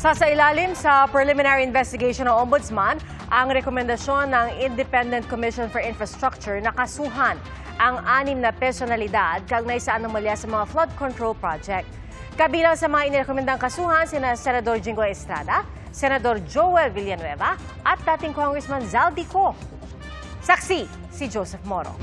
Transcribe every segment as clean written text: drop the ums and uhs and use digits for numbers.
Sasailalim sa preliminary investigation ng Ombudsman ang rekomendasyon ng Independent Commission for Infrastructure na kasuhan ang 6 na personalidad kaugnay sa anomalya sa mga flood control project. Kabilang sa mga inirekomendang kasuhan sina Senador Jinggoy Estrada, Senador Joel Villanueva at dating Congressman Zaldico. Saksi si Joseph Moro.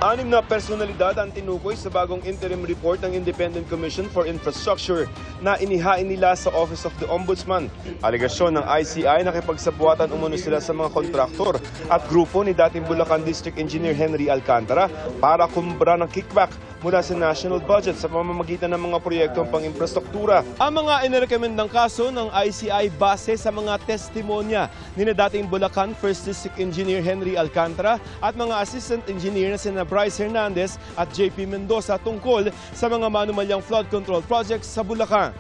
6 na personalidad ang tinukoy sa bagong interim report ng Independent Commission for Infrastructure na inihain nila sa Office of the Ombudsman. Alegasyon ng ICI na nakipagsabuatan umano sila sa mga kontraktor at grupo ni dating Bulacan District Engineer Henry Alcantara para kumbra ng kickback mula sa national budget sa pamamagitan ng mga proyektong pang-infrastruktura. Ang mga inirekomendang kaso ng ICI base sa mga testimonya ni dating Bulacan First District Engineer Henry Alcantara at mga assistant engineer na sina Bryce Hernandez at JP Mendoza tungkol sa mga manumalyang flood control projects sa Bulacan.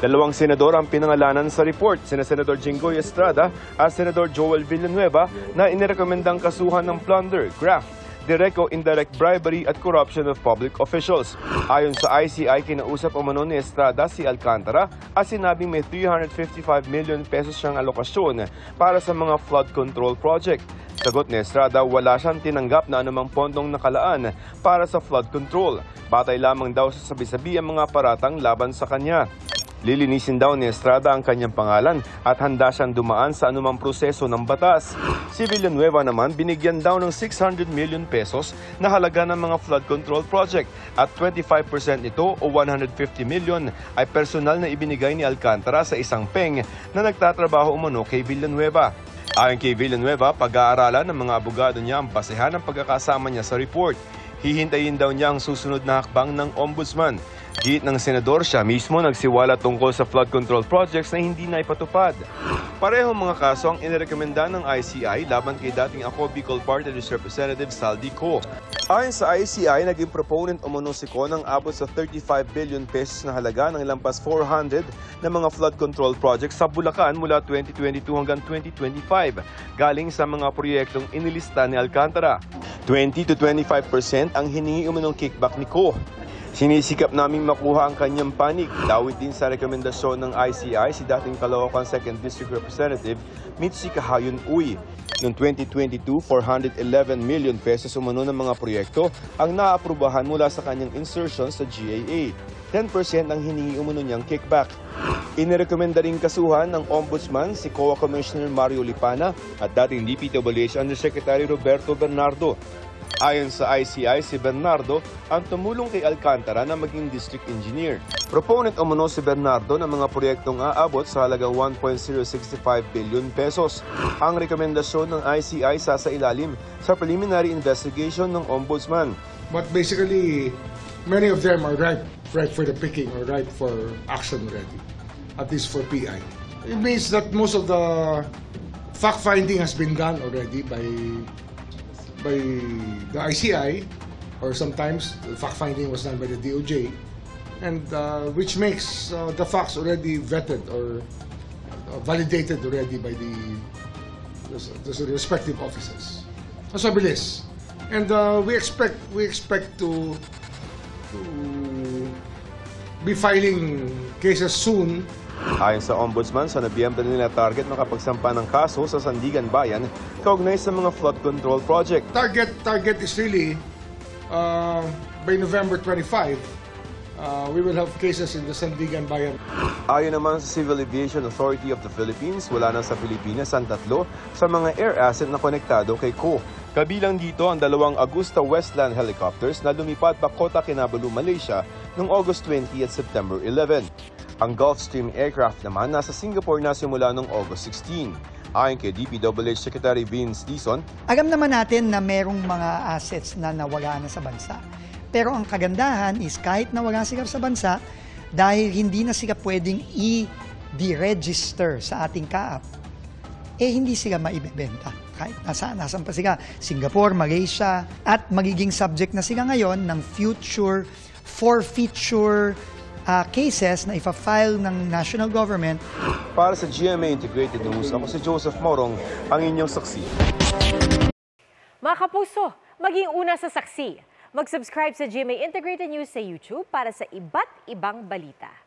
2 senador ang pinangalanan sa report, sina Senador Jinggoy Estrada at Senador Joel Villanueva na inirekomendang kasuhan ng plunder, graft, direct o indirect bribery at corruption of public officials. Ayon sa ICI, kinausap umano ni Estrada si Alcantara at sinabing may 355 million pesos siyang alokasyon para sa mga flood control project. Sagot ni Estrada, wala siyang tinanggap na anumang pondong nakalaan para sa flood control. Batay lamang daw sa sabi-sabi ang mga paratang laban sa kanya. Lilinisin daw ni Estrada ang kanyang pangalan at handa siyang dumaan sa anumang proseso ng batas. Si Villanueva naman binigyan daw ng 600 million pesos na halaga ng mga flood control project at 25% nito o 150 million ay personal na ibinigay ni Alcantara sa isang peng na nagtatrabaho umano kay Villanueva. Ayon kay Villanueva, pag-aaralan ng mga abogado niya ang basehan ng pagkakasama niya sa report. Hihintayin daw niya ang susunod na hakbang ng Ombudsman. Giit ng senador, siya mismo nagsiwala tungkol sa flood control projects na hindi na ipatupad. Parehong mga kaso ang inirekomenda ng ICI laban kay dating Ako Bicol Party List Representative Zaldico. Ayon sa ICI, naging proponent umano si Ko ng abot sa 35 billion pesos na halaga ng lampas 400 na mga flood control projects sa Bulacan mula 2022 hanggang 2025, galing sa mga proyektong inilista ni Alcantara. 20 to 25% ang hiningi umanong kickback ni Ko. Sinisikap naming makuha ang kanyang panig. Dawit din sa rekomendasyon ng ICI si dating Caloocan 2nd District Representative Mitzi Kahayon Uy. Noong 2022, 411 million pesos umano ng mga proyekto ang naaprubahan mula sa kanyang insertion sa GAA. 10% ang hiningi umano niyang kickback. Inirekomenda ring kasuhan ng Ombudsman si COA Commissioner Mario Lipana at dating DPWH Undersecretary Roberto Bernardo. Ayon sa ICI, si Bernardo ang tumulong kay Alcantara na maging district engineer. Proponent umano si Bernardo ng mga proyektong aabot sa halagang 1.065 billion pesos. Ang rekomendasyon ng ICI sasailalim sa preliminary investigation ng Ombudsman. But basically, many of them are ripe for the picking or ripe for action already, at least for PI. It means that most of the fact-finding has been done already by the ICI, or sometimes the fact-finding was done by the DOJ, and which makes the facts already vetted or validated already by the respective offices. So bilis. And we expect to be filing cases soon. Ayon sa Ombudsman, sa Nobyembre nila target makapagsampa ng kaso sa Sandigan Bayan kaugnay sa mga flood control project. Target is really by November 25, we will have cases in the Sandigan Bayan. Ayon naman sa Civil Aviation Authority of the Philippines, wala na sa Pilipinas ang 3 sa mga air asset na konektado kay Ko. Kabilang dito ang 2 Agusta Westland helicopters na lumipad pa Kota Kinabalu, Malaysia noong August 20 at September 11. Ang Gulfstream aircraft naman nasa Singapore na simula noong August 16. Ayon kay DPWH Secretary Vince Dizon, alam naman natin na merong mga assets na nawala na sa bansa. Pero ang kagandahan is kahit nawala sila sa bansa, dahil hindi na sila pwedeng i-deregister sa ating CAAP, hindi sila maibebenta. Kahit nasaan pa sila, Singapore, Malaysia, at magiging subject na sila ngayon ng future forfeiture cases na ipa-file ng national government. Para sa GMA Integrated News, ako si Joseph Morong, ang inyong saksi. Mga kapuso, maging una sa saksi. Mag-subscribe sa GMA Integrated News sa YouTube para sa iba't ibang balita.